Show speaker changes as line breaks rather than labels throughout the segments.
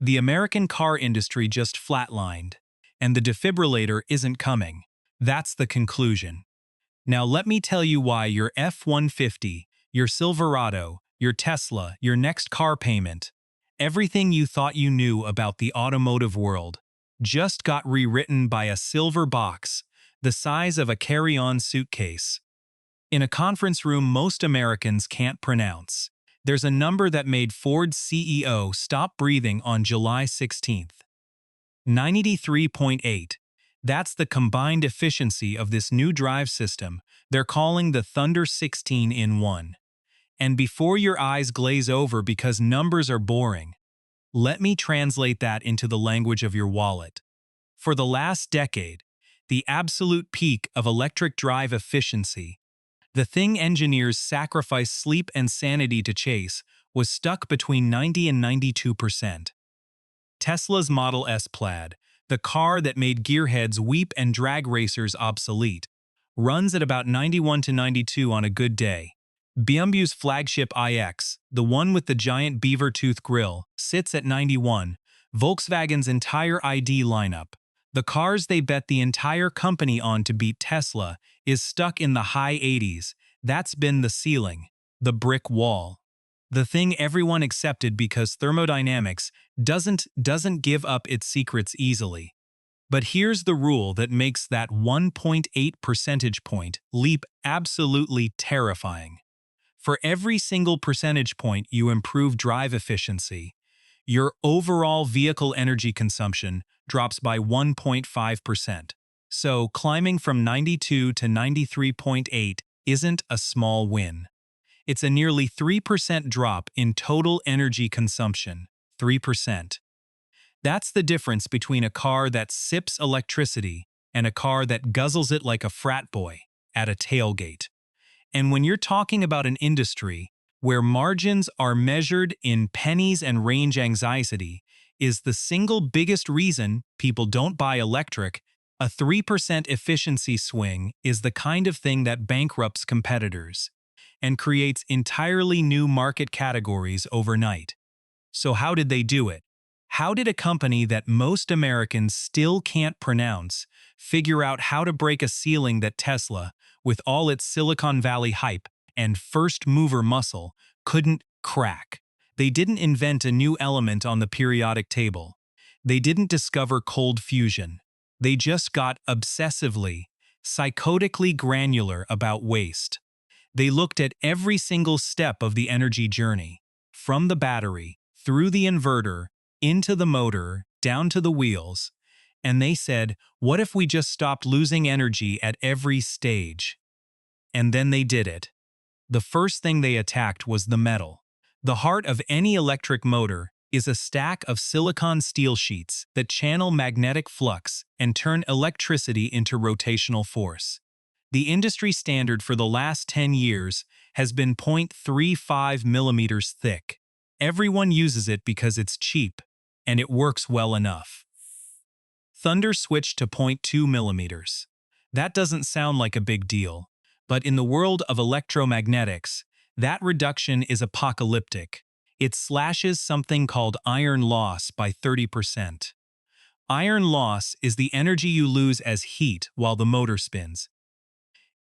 The American car industry just flatlined, and the defibrillator isn't coming. That's the conclusion. Now let me tell you why your F-150, your Silverado, your Tesla, your next car payment, everything you thought you knew about the automotive world, just got rewritten by a silver box, the size of a carry-on suitcase. In a conference room most Americans can't pronounce, there's a number that made Ford's CEO stop breathing on July 16th. 93.8. That's the combined efficiency of this new drive system they're calling the Thunder 16 in 1. And before your eyes glaze over because numbers are boring, let me translate that into the language of your wallet. For the last decade, the absolute peak of electric drive efficiency, the thing engineers sacrificed sleep and sanity to chase, was stuck between 90 and 92%. Tesla's Model S Plaid, the car that made gearheads weep and drag racers obsolete, runs at about 91 to 92 on a good day. BMW's flagship iX, the one with the giant beaver tooth grille, sits at 91. Volkswagen's entire ID lineup, the cars they bet the entire company on to beat Tesla, is stuck in the high 80s. That's been the ceiling, the brick wall. The thing everyone accepted because thermodynamics doesn't give up its secrets easily. But here's the rule that makes that 1.8 percentage point leap absolutely terrifying. For every single percentage point you improve drive efficiency, your overall vehicle energy consumption drops by 1.5%. So climbing from 92 to 93.8 isn't a small win. It's a nearly 3% drop in total energy consumption. 3%. That's the difference between a car that sips electricity and a car that guzzles it like a frat boy at a tailgate. And when you're talking about an industry where margins are measured in pennies and range anxiety is the single biggest reason people don't buy electric, a 3% efficiency swing is the kind of thing that bankrupts competitors and creates entirely new market categories overnight. So how did they do it? How did a company that most Americans still can't pronounce figure out how to break a ceiling that Tesla, with all its Silicon Valley hype and first-mover muscle, couldn't crack? They didn't invent a new element on the periodic table. They didn't discover cold fusion. They just got obsessively, psychotically granular about waste. They looked at every single step of the energy journey, from the battery, through the inverter, into the motor, down to the wheels, and they said, what if we just stopped losing energy at every stage? And then they did it. The first thing they attacked was the metal. The heart of any electric motor is a stack of silicon steel sheets that channel magnetic flux and turn electricity into rotational force. The industry standard for the last 10 years has been 0.35 millimeters thick. Everyone uses it because it's cheap, and it works well enough. Thunder switched to 0.2 millimeters. That doesn't sound like a big deal, but in the world of electromagnetics, that reduction is apocalyptic. It slashes something called iron loss by 30%. Iron loss is the energy you lose as heat while the motor spins.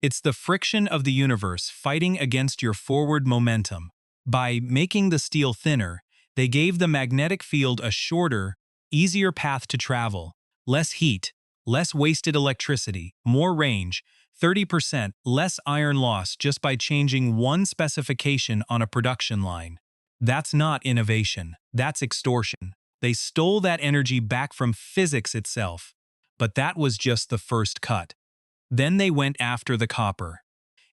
It's the friction of the universe fighting against your forward momentum. By making the steel thinner, they gave the magnetic field a shorter, easier path to travel, less heat, less wasted electricity, more range, 30% less iron loss just by changing one specification on a production line. That's not innovation, that's extortion. They stole that energy back from physics itself. But that was just the first cut. Then they went after the copper.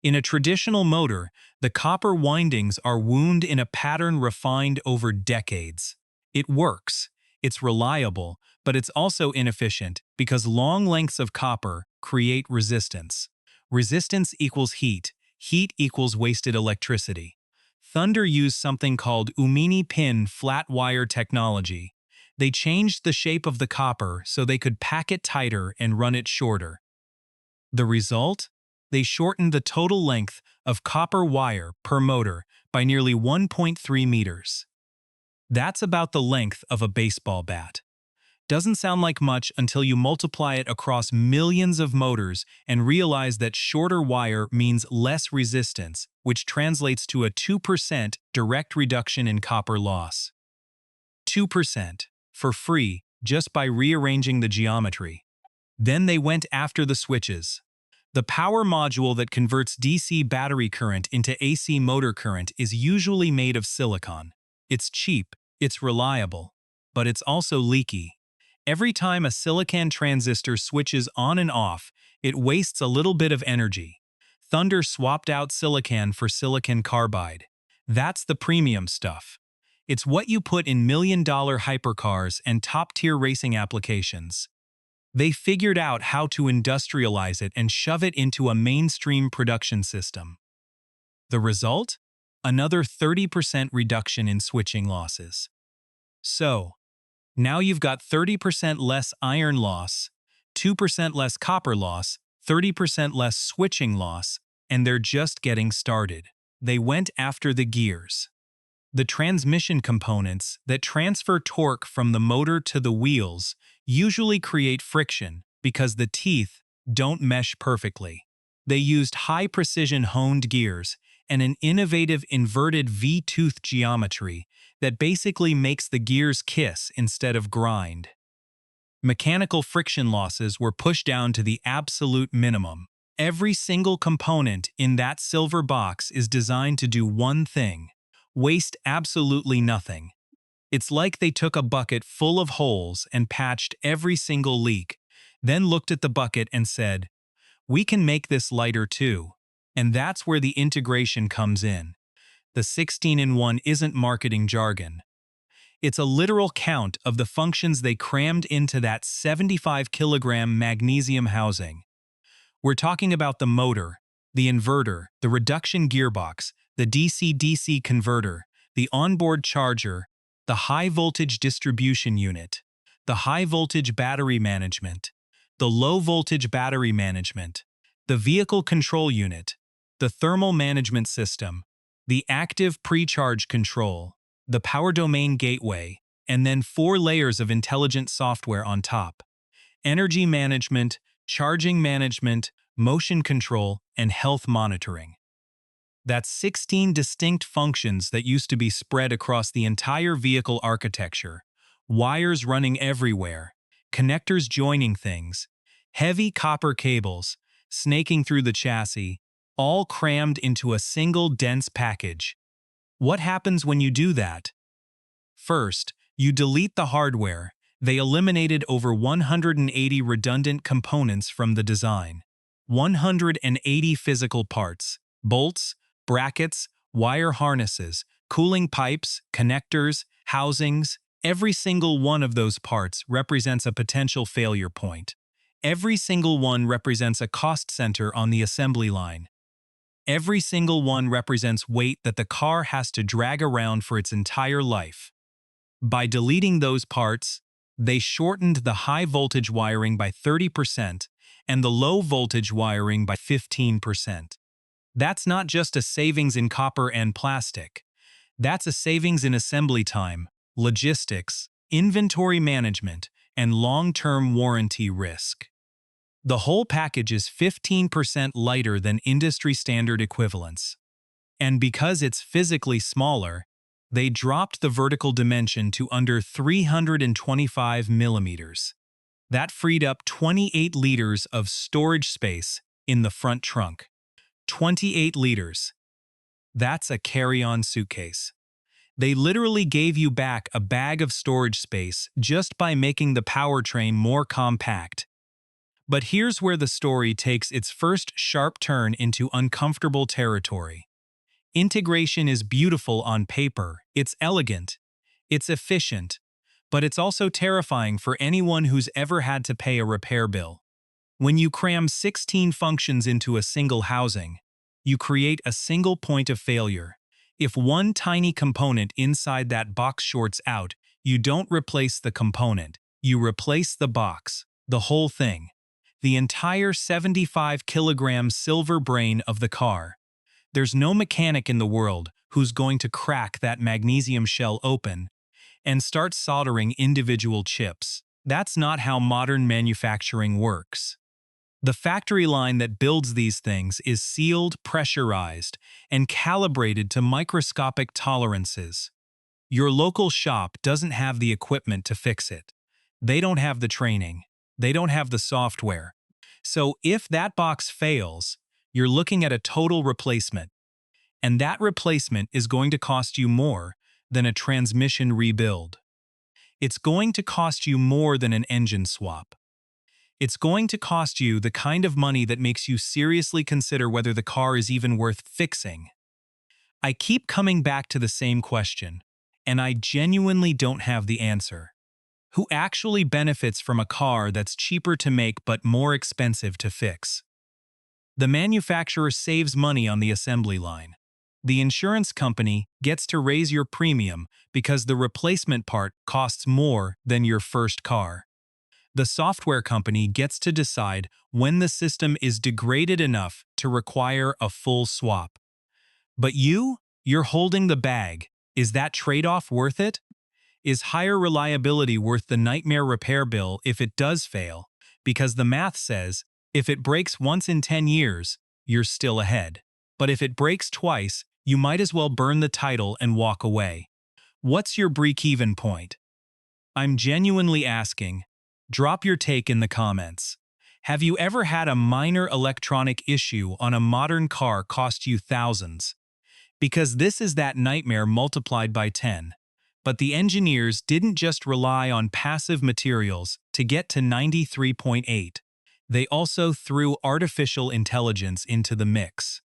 In a traditional motor, the copper windings are wound in a pattern refined over decades. It works, it's reliable, but it's also inefficient because long lengths of copper create resistance. Resistance equals heat. Heat equals wasted electricity. Thunder used something called Umini pin flat wire technology. They changed the shape of the copper so they could pack it tighter and run it shorter. The result? They shortened the total length of copper wire per motor by nearly 1.3 meters. That's about the length of a baseball bat. Doesn't sound like much until you multiply it across millions of motors and realize that shorter wire means less resistance, which translates to a 2% direct reduction in copper loss. 2%, for free, just by rearranging the geometry. Then they went after the switches. The power module that converts DC battery current into AC motor current is usually made of silicon. It's cheap, it's reliable, but it's also leaky. Every time a silicon transistor switches on and off, it wastes a little bit of energy. Thunder swapped out silicon for silicon carbide. That's the premium stuff. It's what you put in million-dollar hypercars and top-tier racing applications. They figured out how to industrialize it and shove it into a mainstream production system. The result? Another 30% reduction in switching losses. So, now you've got 30% less iron loss, 2% less copper loss, 30% less switching loss, and they're just getting started. They went after the gears. The transmission components that transfer torque from the motor to the wheels usually create friction because the teeth don't mesh perfectly. They used high-precision honed gears and an innovative inverted V-tooth geometry that basically makes the gears kiss instead of grind. Mechanical friction losses were pushed down to the absolute minimum. Every single component in that silver box is designed to do one thing: waste absolutely nothing. It's like they took a bucket full of holes and patched every single leak, then looked at the bucket and said, "We can make this lighter too." And that's where the integration comes in. The 16-in-1 isn't marketing jargon. It's a literal count of the functions they crammed into that 75-kilogram magnesium housing. We're talking about the motor, the inverter, the reduction gearbox, the DC-DC converter, the onboard charger, the high-voltage distribution unit, the high-voltage battery management, the low-voltage battery management, the vehicle control unit, the thermal management system, the active pre-charge control, the power domain gateway, and then 4 layers of intelligent software on top: energy management, charging management, motion control, and health monitoring. That's 16 distinct functions that used to be spread across the entire vehicle architecture. Wires running everywhere, connectors joining things, heavy copper cables snaking through the chassis, all crammed into a single dense package. What happens when you do that? First, you delete the hardware. They eliminated over 180 redundant components from the design. 180 physical parts: bolts, brackets, wire harnesses, cooling pipes, connectors, housings. Every single one of those parts represents a potential failure point. Every single one represents a cost center on the assembly line. Every single one represents weight that the car has to drag around for its entire life. By deleting those parts, they shortened the high-voltage wiring by 30% and the low-voltage wiring by 15%. That's not just a savings in copper and plastic. That's a savings in assembly time, logistics, inventory management, and long-term warranty risk. The whole package is 15% lighter than industry-standard equivalents. And because it's physically smaller, they dropped the vertical dimension to under 325 millimeters. That freed up 28 liters of storage space in the front trunk. 28 liters. That's a carry-on suitcase. They literally gave you back a bag of storage space just by making the powertrain more compact. But here's where the story takes its first sharp turn into uncomfortable territory. Integration is beautiful on paper, it's elegant, it's efficient, but it's also terrifying for anyone who's ever had to pay a repair bill. When you cram 16 functions into a single housing, you create a single point of failure. If one tiny component inside that box shorts out, you don't replace the component, you replace the box, the whole thing. The entire 75-kilogram silver brain of the car. There's no mechanic in the world who's going to crack that magnesium shell open and start soldering individual chips. That's not how modern manufacturing works. The factory line that builds these things is sealed, pressurized, and calibrated to microscopic tolerances. Your local shop doesn't have the equipment to fix it. They don't have the training. They don't have the software. So if that box fails, you're looking at a total replacement. And that replacement is going to cost you more than a transmission rebuild. It's going to cost you more than an engine swap. It's going to cost you the kind of money that makes you seriously consider whether the car is even worth fixing. I keep coming back to the same question, and I genuinely don't have the answer. Who actually benefits from a car that's cheaper to make but more expensive to fix? The manufacturer saves money on the assembly line. The insurance company gets to raise your premium because the replacement part costs more than your first car. The software company gets to decide when the system is degraded enough to require a full swap. But you're holding the bag. Is that trade-off worth it? Is higher reliability worth the nightmare repair bill if it does fail? Because the math says, if it breaks once in 10 years, you're still ahead. But if it breaks twice, you might as well burn the title and walk away. What's your break-even point? I'm genuinely asking. Drop your take in the comments. Have you ever had a minor electronic issue on a modern car cost you thousands? Because this is that nightmare multiplied by 10. But the engineers didn't just rely on passive materials to get to 93.8. They also threw artificial intelligence into the mix.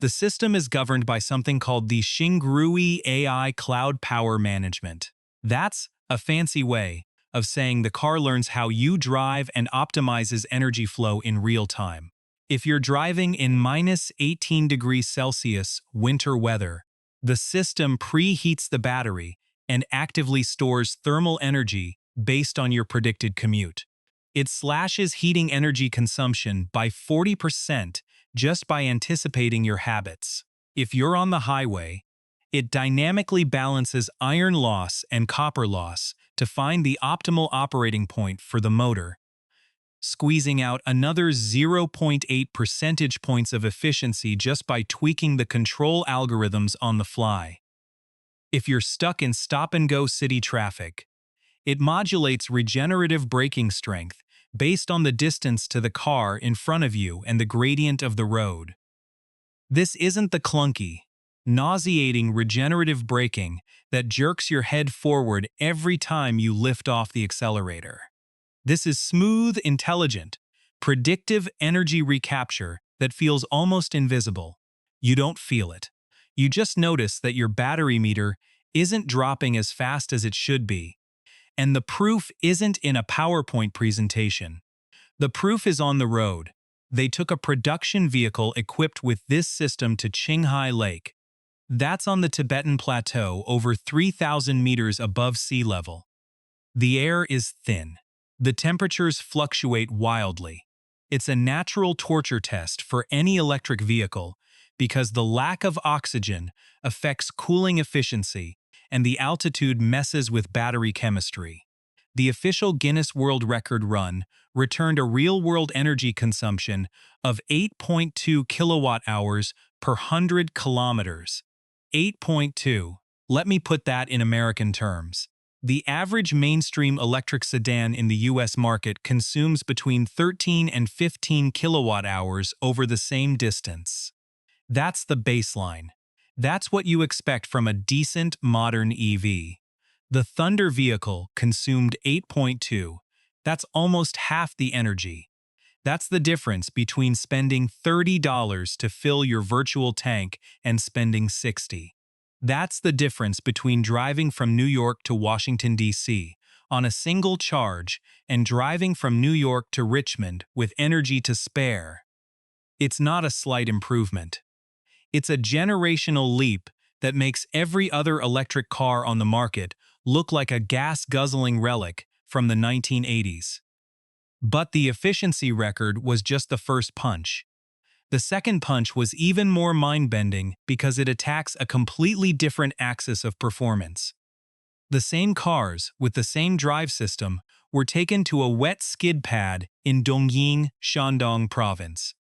The system is governed by something called the Xingrui AI Cloud Power Management. That's a fancy way of saying the car learns how you drive and optimizes energy flow in real time. If you're driving in minus 18 degrees Celsius winter weather, the system preheats the battery and actively stores thermal energy based on your predicted commute. It slashes heating energy consumption by 40% just by anticipating your habits. If you're on the highway, it dynamically balances iron loss and copper loss to find the optimal operating point for the motor, squeezing out another 0.8 percentage points of efficiency just by tweaking the control algorithms on the fly. If you're stuck in stop-and-go city traffic, it modulates regenerative braking strength based on the distance to the car in front of you and the gradient of the road. This isn't the clunky, nauseating regenerative braking that jerks your head forward every time you lift off the accelerator. This is smooth, intelligent, predictive energy recapture that feels almost invisible. You don't feel it. You just notice that your battery meter isn't dropping as fast as it should be. And the proof isn't in a PowerPoint presentation. The proof is on the road. They took a production vehicle equipped with this system to Qinghai Lake. That's on the Tibetan Plateau over 3,000 meters above sea level. The air is thin. The temperatures fluctuate wildly. It's a natural torture test for any electric vehicle because the lack of oxygen affects cooling efficiency and the altitude messes with battery chemistry. The official Guinness World Record run returned a real-world energy consumption of 8.2 kilowatt-hours per 100 kilometers. 8.2. Let me put that in American terms. The average mainstream electric sedan in the US market consumes between 13 and 15 kilowatt-hours over the same distance. That's the baseline. That's what you expect from a decent, modern EV. The Thunder vehicle consumed 8.2. That's almost half the energy. That's the difference between spending $30 to fill your virtual tank and spending $60. That's the difference between driving from New York to Washington, D.C. on a single charge and driving from New York to Richmond with energy to spare. It's not a slight improvement. It's a generational leap that makes every other electric car on the market look like a gas-guzzling relic from the 1980s. But the efficiency record was just the first punch. The second punch was even more mind-bending because it attacks a completely different axis of performance. The same cars, with the same drive system, were taken to a wet skid pad in Dongying, Shandong Province,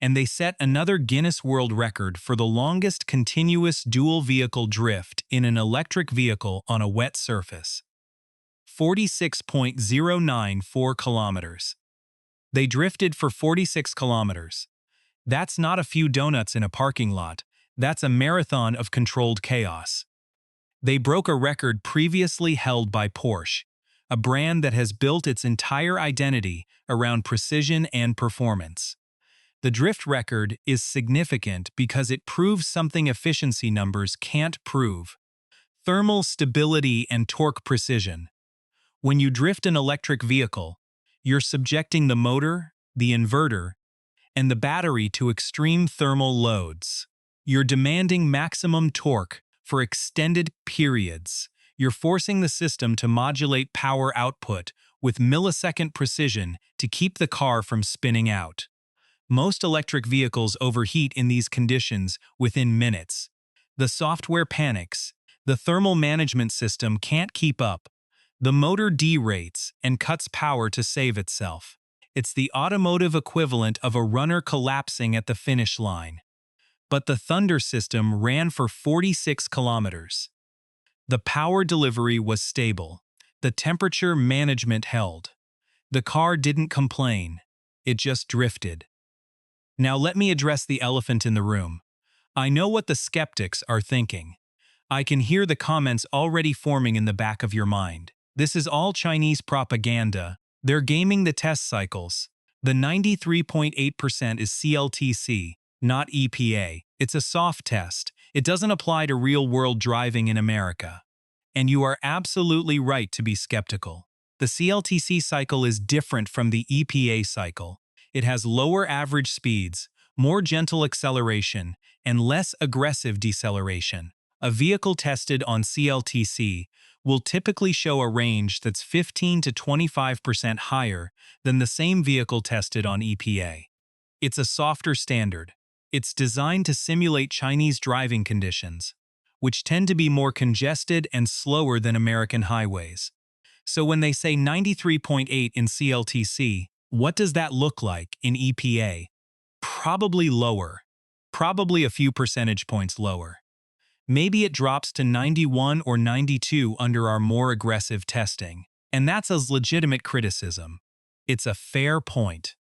and they set another Guinness World Record for the longest continuous dual-vehicle drift in an electric vehicle on a wet surface. 46.094 kilometers. They drifted for 46 kilometers. That's not a few donuts in a parking lot, that's a marathon of controlled chaos. They broke a record previously held by Porsche, a brand that has built its entire identity around precision and performance. The drift record is significant because it proves something efficiency numbers can't prove: thermal stability and torque precision. When you drift an electric vehicle, you're subjecting the motor, the inverter, and the battery to extreme thermal loads. You're demanding maximum torque for extended periods. You're forcing the system to modulate power output with millisecond precision to keep the car from spinning out. Most electric vehicles overheat in these conditions within minutes. The software panics. The thermal management system can't keep up. The motor derates and cuts power to save itself. It's the automotive equivalent of a runner collapsing at the finish line. But the Thunder system ran for 46 kilometers. The power delivery was stable. The temperature management held. The car didn't complain. It just drifted. Now let me address the elephant in the room. I know what the skeptics are thinking. I can hear the comments already forming in the back of your mind. This is all Chinese propaganda. They're gaming the test cycles. The 93.8% is CLTC, not EPA. It's a soft test. It doesn't apply to real-world driving in America. And you are absolutely right to be skeptical. The CLTC cycle is different from the EPA cycle. It has lower average speeds, more gentle acceleration, and less aggressive deceleration. A vehicle tested on CLTC will typically show a range that's 15 to 25% higher than the same vehicle tested on EPA. It's a softer standard. It's designed to simulate Chinese driving conditions, which tend to be more congested and slower than American highways. So when they say 93.8 in CLTC, what does that look like in EPA? Probably lower. Probably a few percentage points lower. Maybe it drops to 91 or 92 under our more aggressive testing. And that's a legitimate criticism. It's a fair point.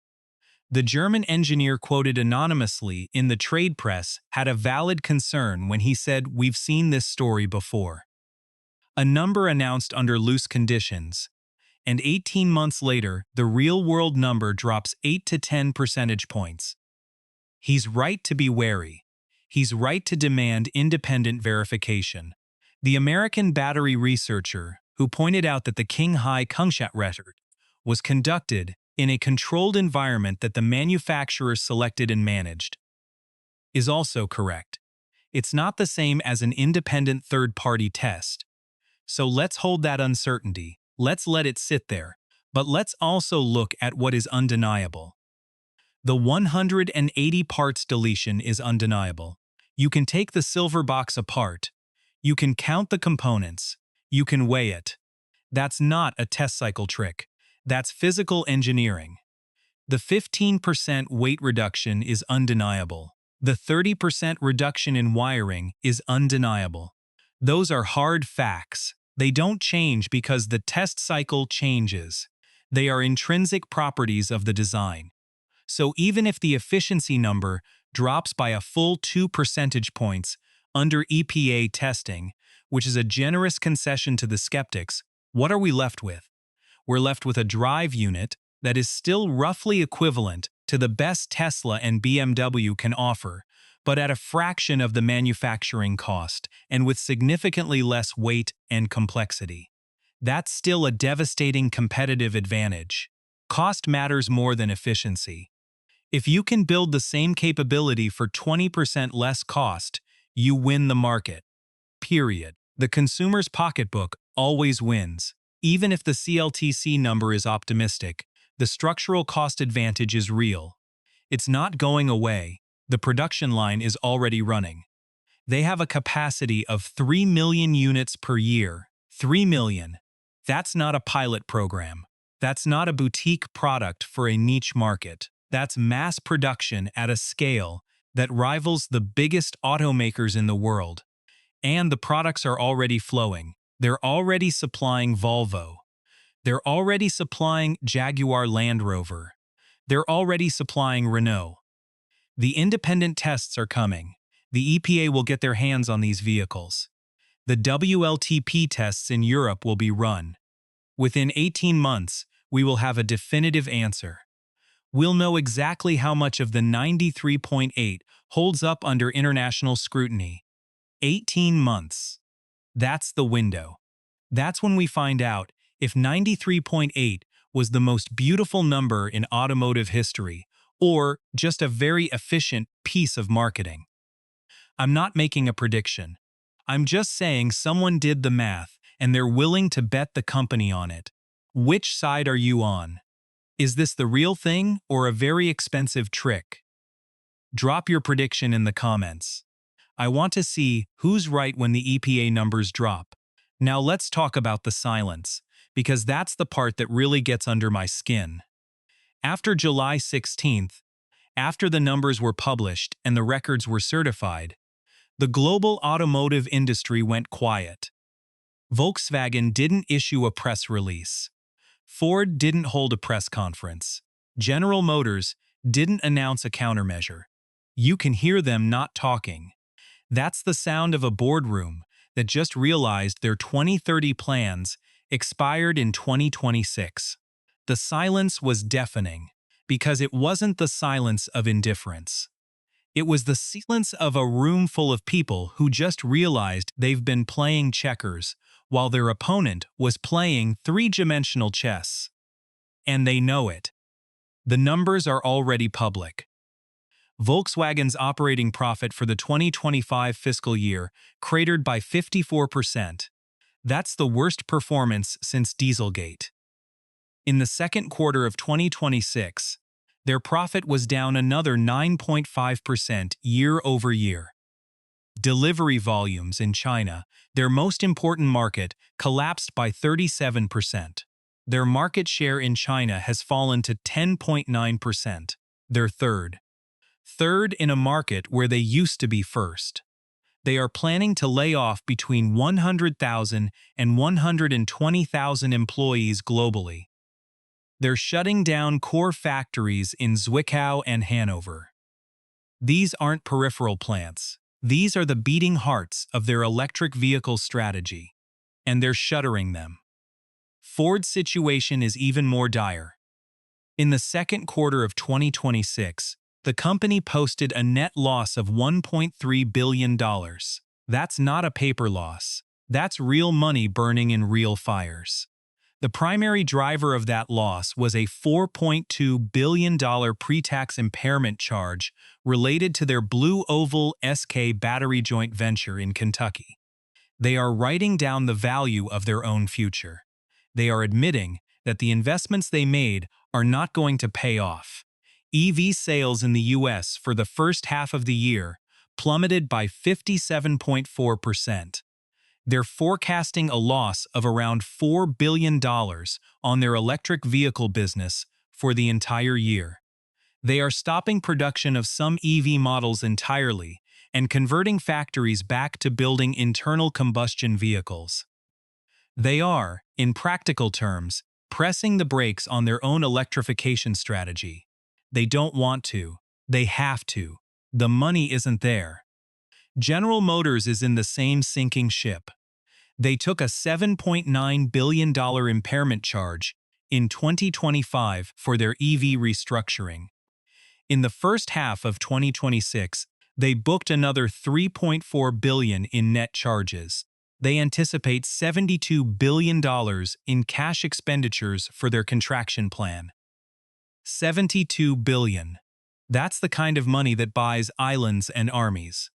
The German engineer quoted anonymously in the trade press had a valid concern when he said, "We've seen this story before." A number announced under loose conditions, and 18 months later, the real-world number drops 8 to 10 percentage points. He's right to be wary. He's right to demand independent verification. The American battery researcher, who pointed out that the Qinghai Kungshat record was conducted in a controlled environment that the manufacturer selected and managed, is also correct. It's not the same as an independent third-party test. So let's hold that uncertainty. Let's let it sit there. But let's also look at what is undeniable. The 180 parts deletion is undeniable. You can take the silver box apart. You can count the components. You can weigh it. That's not a test cycle trick. That's physical engineering. The 15% weight reduction is undeniable. The 30% reduction in wiring is undeniable. Those are hard facts. They don't change because the test cycle changes. They are intrinsic properties of the design. So even if the efficiency number drops by a full 2 percentage points under EPA testing, which is a generous concession to the skeptics, what are we left with? We're left with a drive unit that is still roughly equivalent to the best Tesla and BMW can offer, but at a fraction of the manufacturing cost and with significantly less weight and complexity. That's still a devastating competitive advantage. Cost matters more than efficiency. If you can build the same capability for 20% less cost, you win the market. Period. The consumer's pocketbook always wins. Even if the CLTC number is optimistic, the structural cost advantage is real. It's not going away. The production line is already running. They have a capacity of 3 million units per year. 3 million. That's not a pilot program. That's not a boutique product for a niche market. That's mass production at a scale that rivals the biggest automakers in the world. And the products are already flowing. They're already supplying Volvo. They're already supplying Jaguar Land Rover. They're already supplying Renault. The independent tests are coming. The EPA will get their hands on these vehicles. The WLTP tests in Europe will be run. Within 18 months, we will have a definitive answer. We'll know exactly how much of the 93.8 holds up under international scrutiny. 18 months. That's the window. That's when we find out if 93.8 was the most beautiful number in automotive history, or just a very efficient piece of marketing. I'm not making a prediction. I'm just saying someone did the math and they're willing to bet the company on it. Which side are you on? Is this the real thing or a very expensive trick? Drop your prediction in the comments. I want to see who's right when the EPA numbers drop. Now let's talk about the silence, because that's the part that really gets under my skin. After July 16th, after the numbers were published and the records were certified, the global automotive industry went quiet. Volkswagen didn't issue a press release. Ford didn't hold a press conference. General Motors didn't announce a countermeasure. You can hear them not talking. That's the sound of a boardroom that just realized their 2030 plans expired in 2026. The silence was deafening, because it wasn't the silence of indifference. It was the silence of a room full of people who just realized they've been playing checkers while their opponent was playing three-dimensional chess. And they know it. The numbers are already public. Volkswagen's operating profit for the 2025 fiscal year cratered by 54%. That's the worst performance since Dieselgate. In the second quarter of 2026, their profit was down another 9.5% year-over-year. Delivery volumes in China, their most important market, collapsed by 37%. Their market share in China has fallen to 10.9%. They're third in a market where they used to be first. They are planning to lay off between 100,000 and 120,000 employees globally. They're shutting down core factories in Zwickau and Hanover. These aren't peripheral plants. These are the beating hearts of their electric vehicle strategy. And they're shuttering them. Ford's situation is even more dire. In the second quarter of 2026, the company posted a net loss of $1.3 billion. That's not a paper loss. That's real money burning in real fires. The primary driver of that loss was a $4.2 billion pre-tax impairment charge related to their Blue Oval SK battery joint venture in Kentucky. They are writing down the value of their own future. They are admitting that the investments they made are not going to pay off. EV sales in the US for the first half of the year plummeted by 57.4%. They're forecasting a loss of around $4 billion on their electric vehicle business for the entire year. They are stopping production of some EV models entirely and converting factories back to building internal combustion vehicles. They are, in practical terms, pressing the brakes on their own electrification strategy. They don't want to. They have to. The money isn't there. General Motors is in the same sinking ship. They took a $7.9 billion impairment charge in 2025 for their EV restructuring. In the first half of 2026, they booked another $3.4 billion in net charges. They anticipate $72 billion in cash expenditures for their contraction plan. $72 billion. That's the kind of money that buys islands and armies.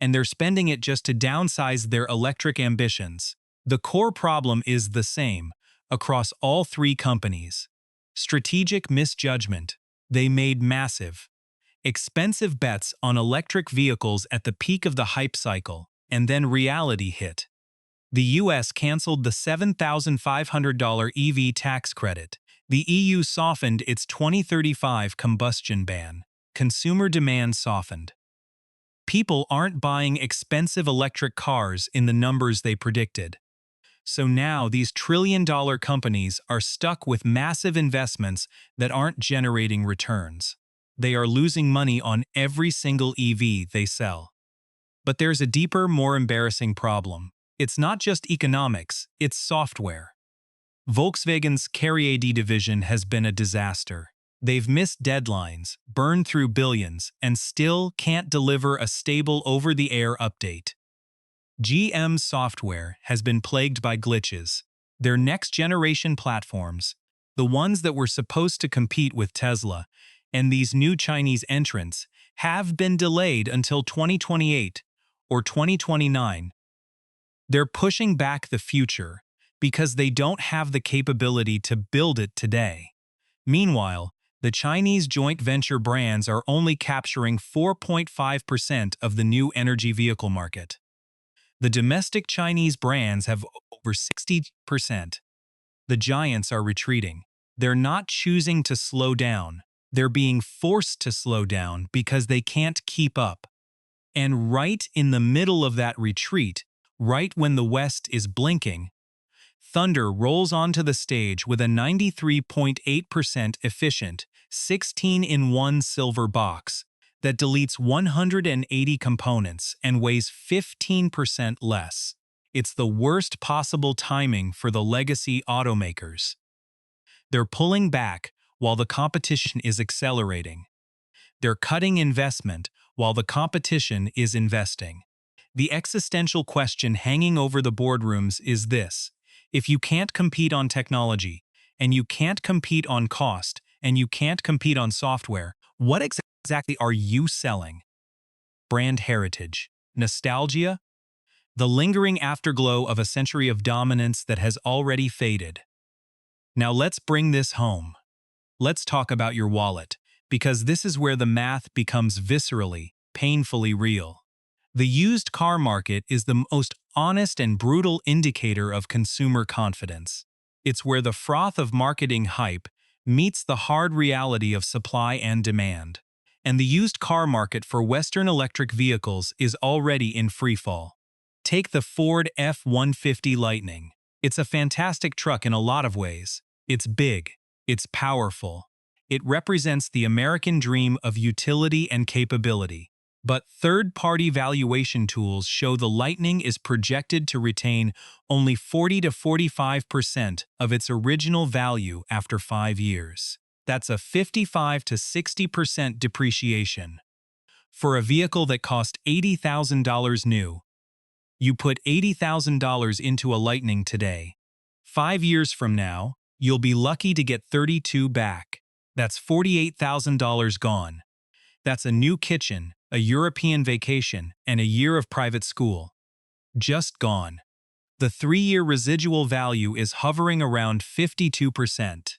And they're spending it just to downsize their electric ambitions. The core problem is the same across all three companies. Strategic misjudgment. They made massive, expensive bets on electric vehicles at the peak of the hype cycle, and then reality hit. The US canceled the $7,500 EV tax credit. The EU softened its 2035 combustion ban. Consumer demand softened. People aren't buying expensive electric cars in the numbers they predicted. So now these trillion-dollar companies are stuck with massive investments that aren't generating returns. They are losing money on every single EV they sell. But there's a deeper, more embarrassing problem. It's not just economics, it's software. Volkswagen's CARIAD division has been a disaster. They've missed deadlines, burned through billions, and still can't deliver a stable over-the-air update. GM's software has been plagued by glitches. Their next-generation platforms, the ones that were supposed to compete with Tesla, and these new Chinese entrants, have been delayed until 2028 or 2029. They're pushing back the future because they don't have the capability to build it today. Meanwhile, the Chinese joint venture brands are only capturing 4.5% of the new energy vehicle market. The domestic Chinese brands have over 60%. The giants are retreating. They're not choosing to slow down. They're being forced to slow down because they can't keep up. And right in the middle of that retreat, right when the West is blinking, Thunder rolls onto the stage with a 93.8% efficient 16-in-1 silver box that deletes 180 components and weighs 15% less. It's the worst possible timing for the legacy automakers. They're pulling back while the competition is accelerating. They're cutting investment while the competition is investing. The existential question hanging over the boardrooms is this: if you can't compete on technology, and you can't compete on cost, and you can't compete on software, what exactly are you selling? Brand heritage, nostalgia, the lingering afterglow of a century of dominance that has already faded. Now let's bring this home. Let's talk about your wallet, because this is where the math becomes viscerally, painfully real. The used car market is the most honest and brutal indicator of consumer confidence. It's where the froth of marketing hype meets the hard reality of supply and demand. And the used car market for Western electric vehicles is already in freefall. Take the Ford F-150 Lightning. It's a fantastic truck in a lot of ways. It's big. It's powerful. It represents the American dream of utility and capability. But third-party valuation tools show the Lightning is projected to retain only 40 to 45% of its original value after 5 years. That's a 55 to 60% depreciation. For a vehicle that cost $80,000 new, you put $80,000 into a Lightning today. 5 years from now, you'll be lucky to get 32 back. That's $48,000 gone. That's a new kitchen, a European vacation, and a year of private school. Just gone. The 3-year residual value is hovering around 52%.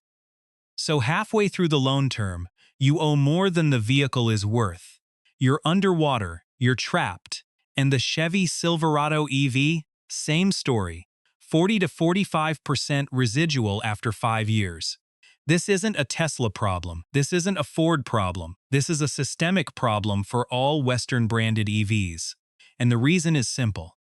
So halfway through the loan term, you owe more than the vehicle is worth. You're underwater, you're trapped. And the Chevy Silverado EV? Same story. 40 to 45% residual after 5 years. This isn't a Tesla problem. This isn't a Ford problem. This is a systemic problem for all Western-branded EVs. And the reason is simple.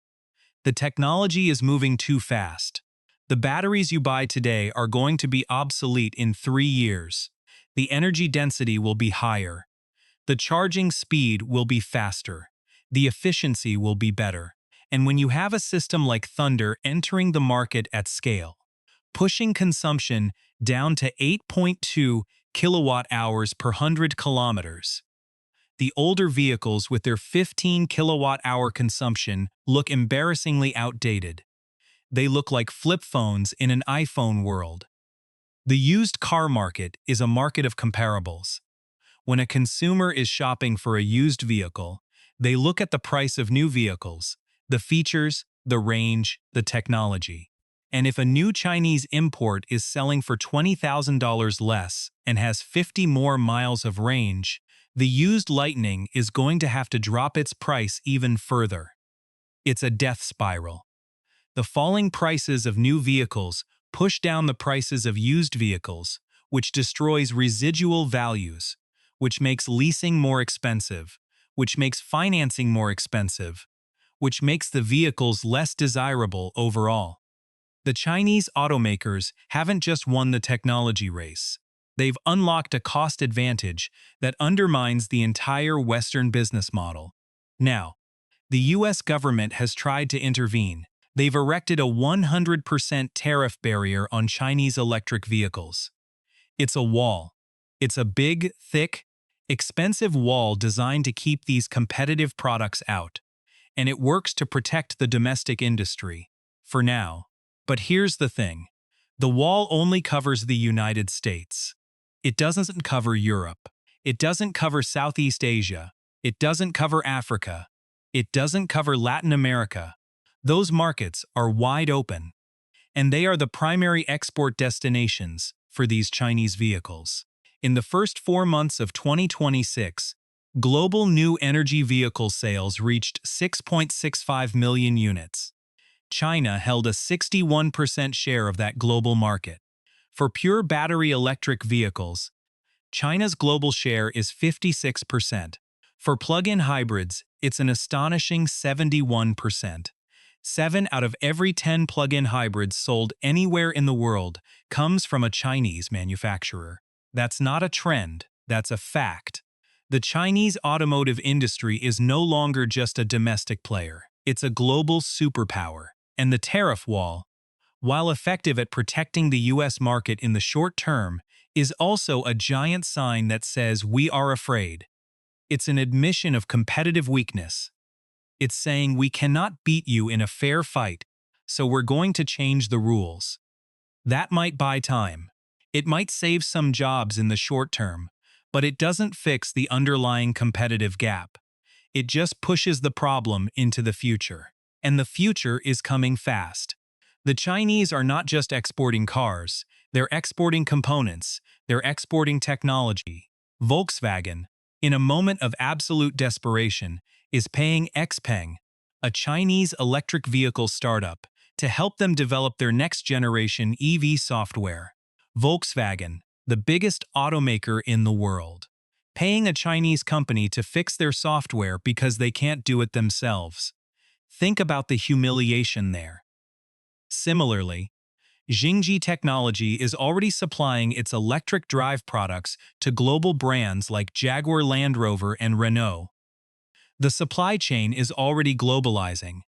The technology is moving too fast. The batteries you buy today are going to be obsolete in 3 years. The energy density will be higher. The charging speed will be faster. The efficiency will be better. And when you have a system like Thunder entering the market at scale, pushing consumption down to 8.2 kilowatt-hours per 100 kilometers, the older vehicles with their 15 kilowatt-hour consumption look embarrassingly outdated. They look like flip phones in an iPhone world. The used car market is a market of comparables. When a consumer is shopping for a used vehicle, they look at the price of new vehicles, the features, the range, the technology. And if a new Chinese import is selling for $20,000 less and has 50 more miles of range, the used Lightning is going to have to drop its price even further. It's a death spiral. The falling prices of new vehicles push down the prices of used vehicles, which destroys residual values, which makes leasing more expensive, which makes financing more expensive, which makes the vehicles less desirable overall. The Chinese automakers haven't just won the technology race. They've unlocked a cost advantage that undermines the entire Western business model. Now, the US government has tried to intervene. They've erected a 100% tariff barrier on Chinese electric vehicles. It's a wall. It's a big, thick, expensive wall designed to keep these competitive products out. And it works to protect the domestic industry. For now. But here's the thing. The wall only covers the United States. It doesn't cover Europe. It doesn't cover Southeast Asia. It doesn't cover Africa. It doesn't cover Latin America. Those markets are wide open, and they are the primary export destinations for these Chinese vehicles. In the first 4 months of 2026, global new energy vehicle sales reached 6.65 million units. China held a 61% share of that global market. For pure battery electric vehicles, China's global share is 56%. For plug-in hybrids, it's an astonishing 71%. 7 out of every 10 plug-in hybrids sold anywhere in the world comes from a Chinese manufacturer. That's not a trend, that's a fact. The Chinese automotive industry is no longer just a domestic player. It's a global superpower. And the tariff wall, while effective at protecting the US market in the short term, is also a giant sign that says we are afraid. It's an admission of competitive weakness. It's saying we cannot beat you in a fair fight, so we're going to change the rules. That might buy time. It might save some jobs in the short term, but it doesn't fix the underlying competitive gap. It just pushes the problem into the future. And the future is coming fast. The Chinese are not just exporting cars, they're exporting components, they're exporting technology. Volkswagen, in a moment of absolute desperation, is paying XPeng, a Chinese electric vehicle startup, to help them develop their next-generation EV software. Volkswagen, the biggest automaker in the world, paying a Chinese company to fix their software because they can't do it themselves. Think about the humiliation there. Similarly, Xingji Technology is already supplying its electric drive products to global brands like Jaguar Land Rover and Renault. The supply chain is already globalizing.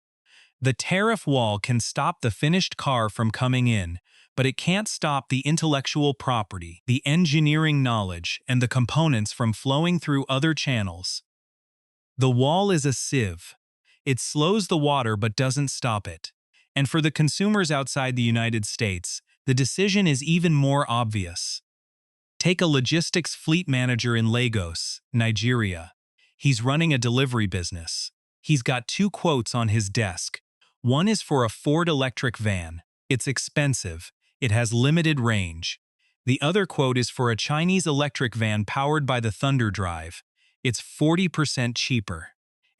The tariff wall can stop the finished car from coming in, but it can't stop the intellectual property, the engineering knowledge, and the components from flowing through other channels. The wall is a sieve. It slows the water but doesn't stop it. And for the consumers outside the United States, the decision is even more obvious. Take a logistics fleet manager in Lagos, Nigeria. He's running a delivery business. He's got 2 quotes on his desk. One is for a Ford electric van. It's expensive. It has limited range. The other quote is for a Chinese electric van powered by the Thunder Drive. It's 40% cheaper.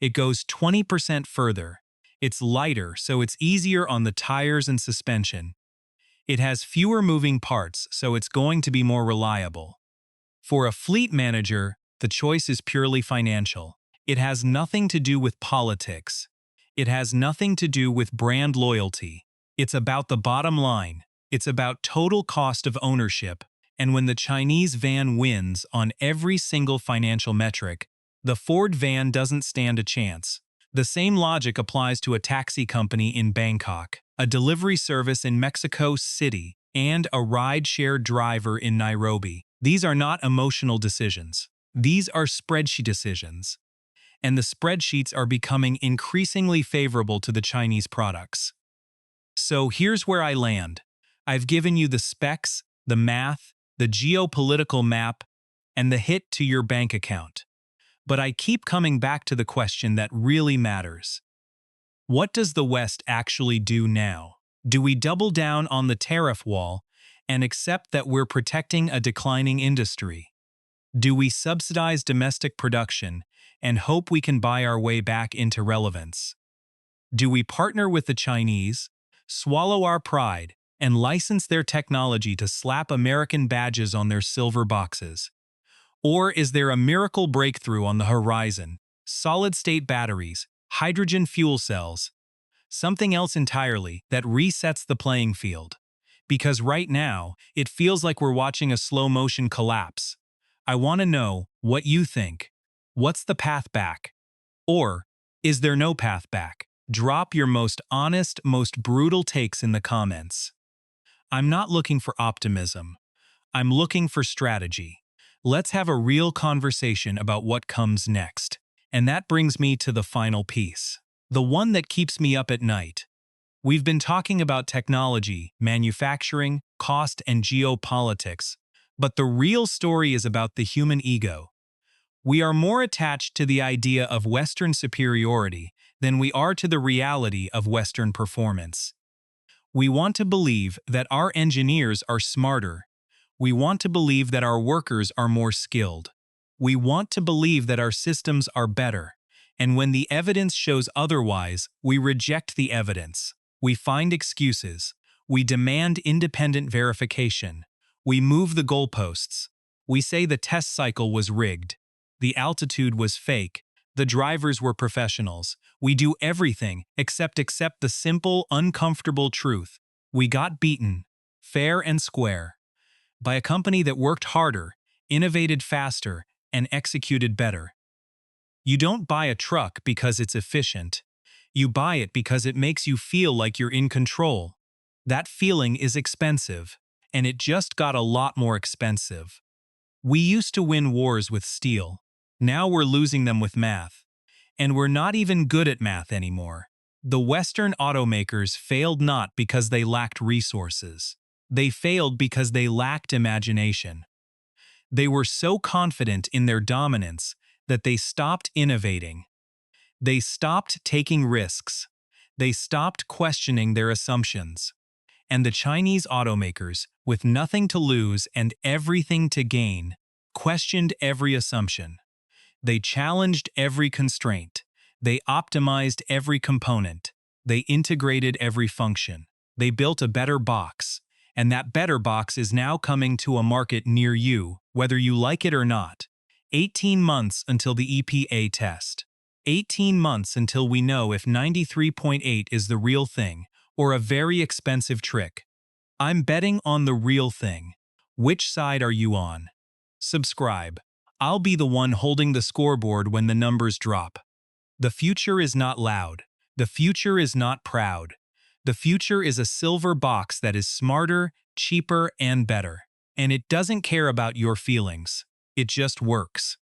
It goes 20% further. It's lighter, so it's easier on the tires and suspension. It has fewer moving parts, so it's going to be more reliable. For a fleet manager, the choice is purely financial. It has nothing to do with politics. It has nothing to do with brand loyalty. It's about the bottom line. It's about total cost of ownership. And when the Chinese van wins on every single financial metric, the Ford van doesn't stand a chance. The same logic applies to a taxi company in Bangkok, a delivery service in Mexico City, and a ride-share driver in Nairobi. These are not emotional decisions. These are spreadsheet decisions. And the spreadsheets are becoming increasingly favorable to the Chinese products. So here's where I land. I've given you the specs, the math, the geopolitical map, and the hit to your bank account. But I keep coming back to the question that really matters. What does the West actually do now? Do we double down on the tariff wall and accept that we're protecting a declining industry? Do we subsidize domestic production and hope we can buy our way back into relevance? Do we partner with the Chinese, swallow our pride, and license their technology to slap American badges on their silver boxes? Or is there a miracle breakthrough on the horizon? Solid-state batteries, hydrogen fuel cells, something else entirely that resets the playing field? Because right now, it feels like we're watching a slow-motion collapse. I want to know what you think. What's the path back? Or, is there no path back? Drop your most honest, most brutal takes in the comments. I'm not looking for optimism. I'm looking for strategy. Let's have a real conversation about what comes next. And that brings me to the final piece. The one that keeps me up at night. We've been talking about technology, manufacturing, cost, and geopolitics. But the real story is about the human ego. We are more attached to the idea of Western superiority than we are to the reality of Western performance. We want to believe that our engineers are smarter. We want to believe that our workers are more skilled. We want to believe that our systems are better. And when the evidence shows otherwise, we reject the evidence. We find excuses. We demand independent verification. We move the goalposts. We say the test cycle was rigged. The altitude was fake. The drivers were professionals. We do everything except accept the simple, uncomfortable truth. We got beaten, fair and square, by a company that worked harder, innovated faster, and executed better. You don't buy a truck because it's efficient. You buy it because it makes you feel like you're in control. That feeling is expensive, and it just got a lot more expensive. We used to win wars with steel. Now we're losing them with math. And we're not even good at math anymore. The Western automakers failed not because they lacked resources. They failed because they lacked imagination. They were so confident in their dominance that they stopped innovating. They stopped taking risks. They stopped questioning their assumptions. And the Chinese automakers, with nothing to lose and everything to gain, questioned every assumption. They challenged every constraint. They optimized every component. They integrated every function. They built a better box. And that better box is now coming to a market near you, whether you like it or not. 18 months until the EPA test. 18 months until we know if 93.8 is the real thing or a very expensive trick. I'm betting on the real thing. Which side are you on? Subscribe. I'll be the one holding the scoreboard when the numbers drop. The future is not loud. The future is not proud. The future is a silver box that is smarter, cheaper, and better. And it doesn't care about your feelings. It just works.